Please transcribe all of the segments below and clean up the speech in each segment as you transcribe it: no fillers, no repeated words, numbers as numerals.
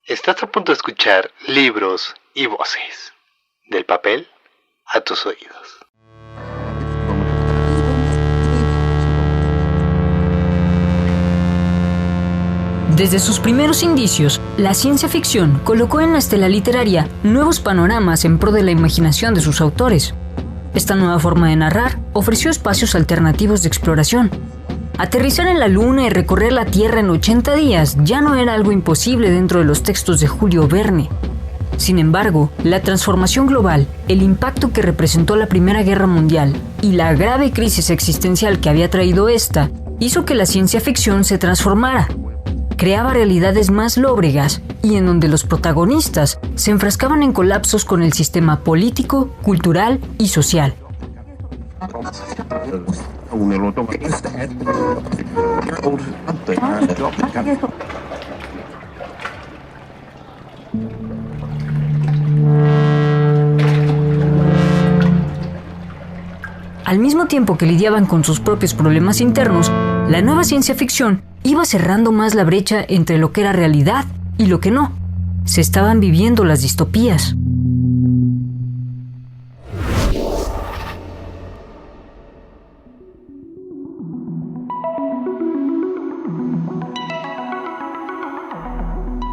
Estás a punto de escuchar libros y voces, del papel a tus oídos. Desde sus primeros indicios, la ciencia ficción colocó en la estela literaria nuevos panoramas en pro de la imaginación de sus autores. Esta nueva forma de narrar ofreció espacios alternativos de exploración. Aterrizar en la Luna y recorrer la Tierra en 80 días ya no era algo imposible dentro de los textos de Julio Verne. Sin embargo, la transformación global, el impacto que representó la Primera Guerra Mundial y la grave crisis existencial que había traído esta, hizo que la ciencia ficción se transformara. Creaba realidades más lóbregas y en donde los protagonistas se enfrascaban en colapsos con el sistema político, cultural y social. Al mismo tiempo que lidiaban con sus propios problemas internos, la nueva ciencia ficción iba cerrando más la brecha entre lo que era realidad y lo que no. Se estaban viviendo las distopías.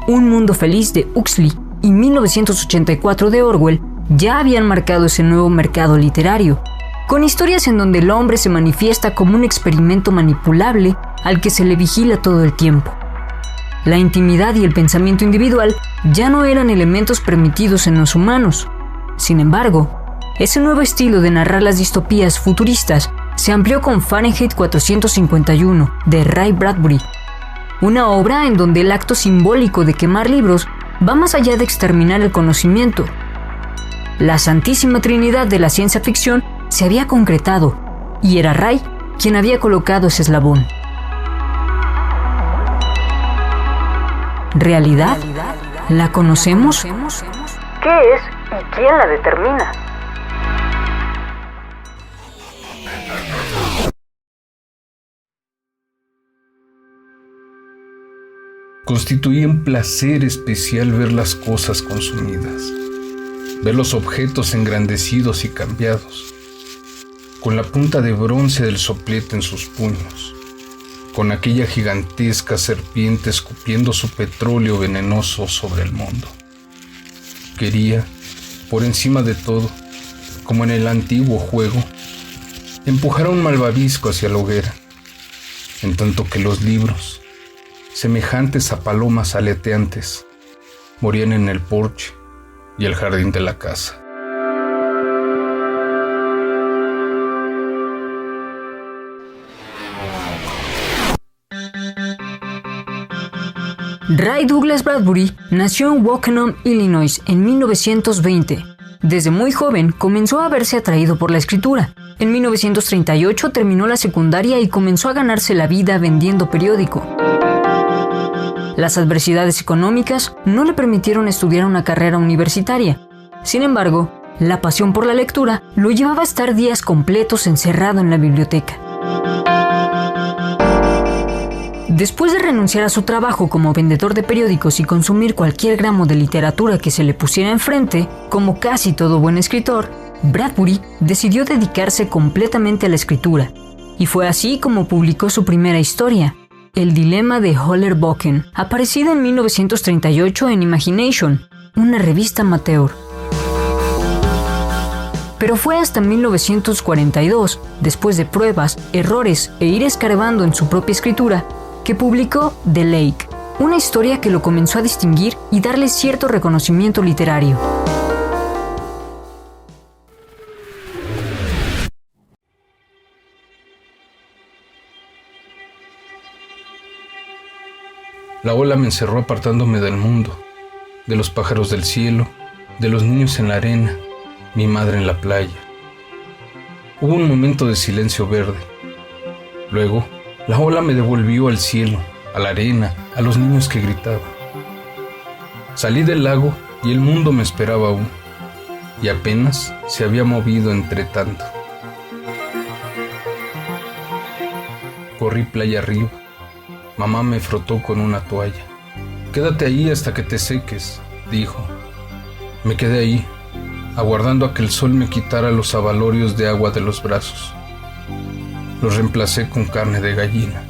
Un mundo feliz de Huxley y 1984 de Orwell ya habían marcado ese nuevo mercado literario, con historias en donde el hombre se manifiesta como un experimento manipulable al que se le vigila todo el tiempo. La intimidad y el pensamiento individual ya no eran elementos permitidos en los humanos. Sin embargo, ese nuevo estilo de narrar las distopías futuristas se amplió con Fahrenheit 451 de Ray Bradbury, una obra en donde el acto simbólico de quemar libros va más allá de exterminar el conocimiento. La Santísima Trinidad de la ciencia ficción se había concretado, y era Ray quien había colocado ese eslabón. ¿Realidad? ¿La conocemos? ¿Qué es y quién la determina? Constituía un placer especial ver las cosas consumidas, ver los objetos engrandecidos y cambiados, con la punta de bronce del soplete en sus puños, con aquella gigantesca serpiente escupiendo su petróleo venenoso sobre el mundo. Quería, por encima de todo, como en el antiguo juego, empujar a un malvavisco hacia la hoguera, en tanto que los libros, semejantes a palomas aleteantes, morían en el porche y el jardín de la casa. Ray Douglas Bradbury nació en Wokenham, Illinois, en 1920. Desde muy joven comenzó a verse atraído por la escritura. En 1938 terminó la secundaria y comenzó a ganarse la vida vendiendo periódico. Las adversidades económicas no le permitieron estudiar una carrera universitaria. Sin embargo, la pasión por la lectura lo llevaba a estar días completos encerrado en la biblioteca. Después de renunciar a su trabajo como vendedor de periódicos y consumir cualquier gramo de literatura que se le pusiera enfrente, como casi todo buen escritor, Bradbury decidió dedicarse completamente a la escritura. Y fue así como publicó su primera historia, El dilema de Hollerbocken, aparecida en 1938 en Imagination, una revista amateur. Pero fue hasta 1942, después de pruebas, errores e ir escarbando en su propia escritura, que publicó The Lake, una historia que lo comenzó a distinguir y darle cierto reconocimiento literario. La ola me encerró apartándome del mundo, de los pájaros del cielo, de los niños en la arena, mi madre en la playa. Hubo un momento de silencio verde. Luego, la ola me devolvió al cielo, a la arena, a los niños que gritaban. Salí del lago y el mundo me esperaba aún, y apenas se había movido entre tanto. Corrí playa arriba. Mamá me frotó con una toalla. Quédate ahí hasta que te seques, dijo. Me quedé ahí, aguardando a que el sol me quitara los abalorios de agua de los brazos. Los reemplacé con carne de gallina.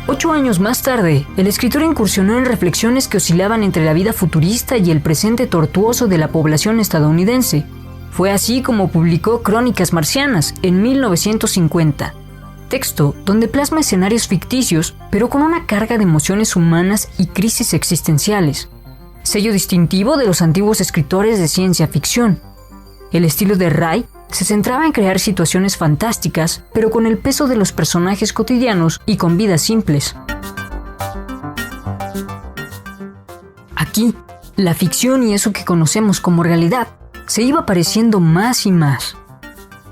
Ocho años más tarde, el escritor incursionó en reflexiones que oscilaban entre la vida futurista y el presente tortuoso de la población estadounidense. Fue así como publicó Crónicas Marcianas en 1950, texto donde plasma escenarios ficticios, pero con una carga de emociones humanas y crisis existenciales, sello distintivo de los antiguos escritores de ciencia ficción. El estilo de Ray se centraba en crear situaciones fantásticas, pero con el peso de los personajes cotidianos y con vidas simples. Aquí, la ficción y eso que conocemos como realidad se iba pareciendo más y más.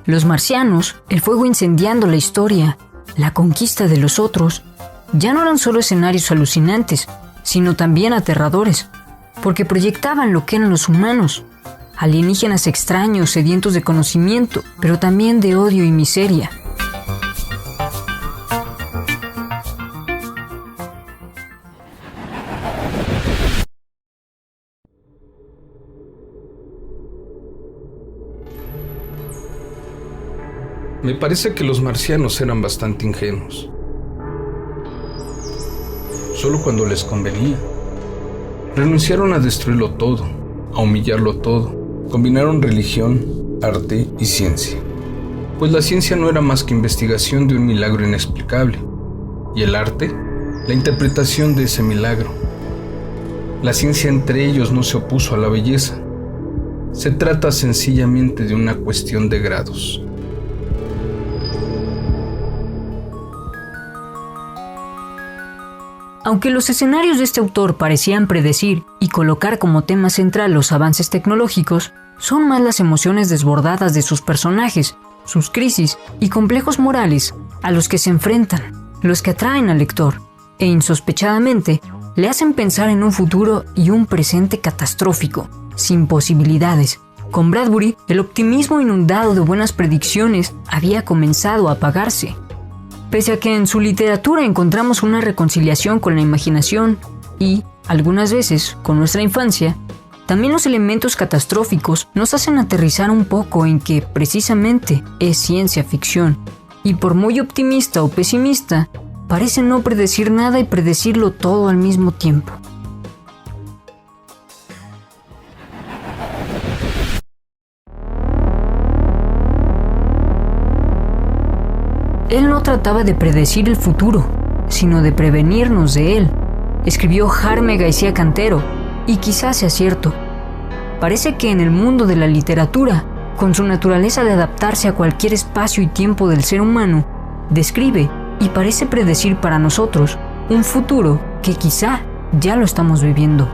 Los marcianos, el fuego incendiando la historia, la conquista de los otros, ya no eran solo escenarios alucinantes, sino también aterradores, porque proyectaban lo que eran los humanos, alienígenas extraños sedientos de conocimiento, pero también de odio y miseria. Me parece que los marcianos eran bastante ingenuos. Solo cuando les convenía. Renunciaron a destruirlo todo, a humillarlo todo. Combinaron religión, arte y ciencia. Pues la ciencia no era más que investigación de un milagro inexplicable. Y el arte, la interpretación de ese milagro. La ciencia entre ellos no se opuso a la belleza. Se trata sencillamente de una cuestión de grados. Aunque los escenarios de este autor parecían predecir y colocar como tema central los avances tecnológicos, son más las emociones desbordadas de sus personajes, sus crisis y complejos morales a los que se enfrentan, los que atraen al lector, e insospechadamente le hacen pensar en un futuro y un presente catastrófico, sin posibilidades. Con Bradbury, el optimismo inundado de buenas predicciones había comenzado a apagarse. Pese a que en su literatura encontramos una reconciliación con la imaginación y, algunas veces, con nuestra infancia, también los elementos catastróficos nos hacen aterrizar un poco en que, precisamente, es ciencia ficción, y por muy optimista o pesimista, parece no predecir nada y predecirlo todo al mismo tiempo. Él no trataba de predecir el futuro, sino de prevenirnos de él, escribió Jaime García Cantero, y quizás sea cierto. Parece que en el mundo de la literatura, con su naturaleza de adaptarse a cualquier espacio y tiempo del ser humano, describe y parece predecir para nosotros un futuro que quizá ya lo estamos viviendo.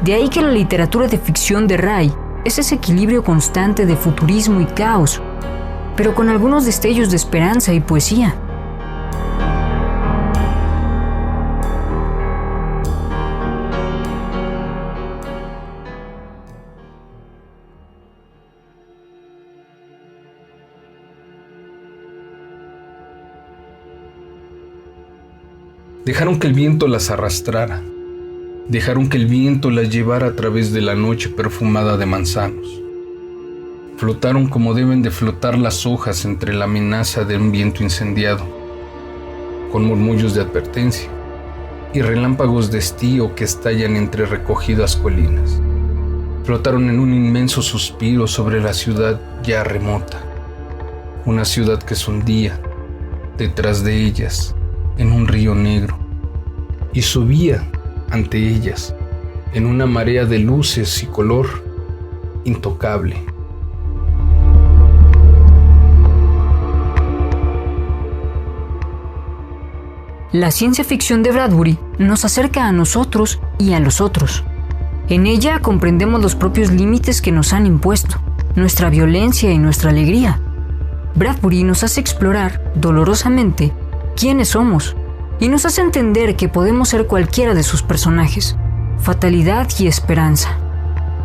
De ahí que la literatura de ficción de Ray es ese equilibrio constante de futurismo y caos, pero con algunos destellos de esperanza y poesía. Dejaron que el viento las arrastrara. Dejaron que el viento las llevara a través de la noche perfumada de manzanos. Flotaron como deben de flotar las hojas entre la amenaza de un viento incendiado, con murmullos de advertencia y relámpagos de estío que estallan entre recogidas colinas. Flotaron en un inmenso suspiro sobre la ciudad ya remota, una ciudad que se hundía detrás de ellas en un río negro y subía ante ellas en una marea de luces y color intocable. La ciencia ficción de Bradbury nos acerca a nosotros y a los otros. En ella comprendemos los propios límites que nos han impuesto, nuestra violencia y nuestra alegría. Bradbury nos hace explorar, dolorosamente, quiénes somos, y nos hace entender que podemos ser cualquiera de sus personajes, fatalidad y esperanza,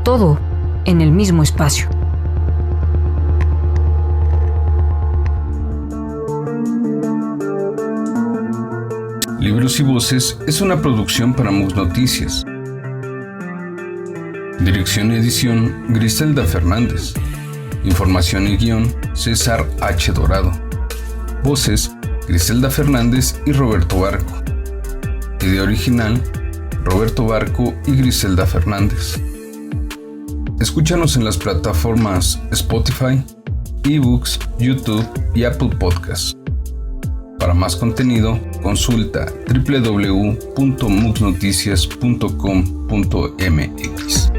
todo en el mismo espacio. Libros y Voces es una producción para MUX Noticias. Dirección y edición, Griselda Fernández. Información y guión, César H. Dorado. Voces, Griselda Fernández y Roberto Barco. Idea original, Roberto Barco y Griselda Fernández. Escúchanos en las plataformas Spotify, eBooks, YouTube y Apple Podcasts. Para más contenido, consulta www.muxnoticias.com.mx.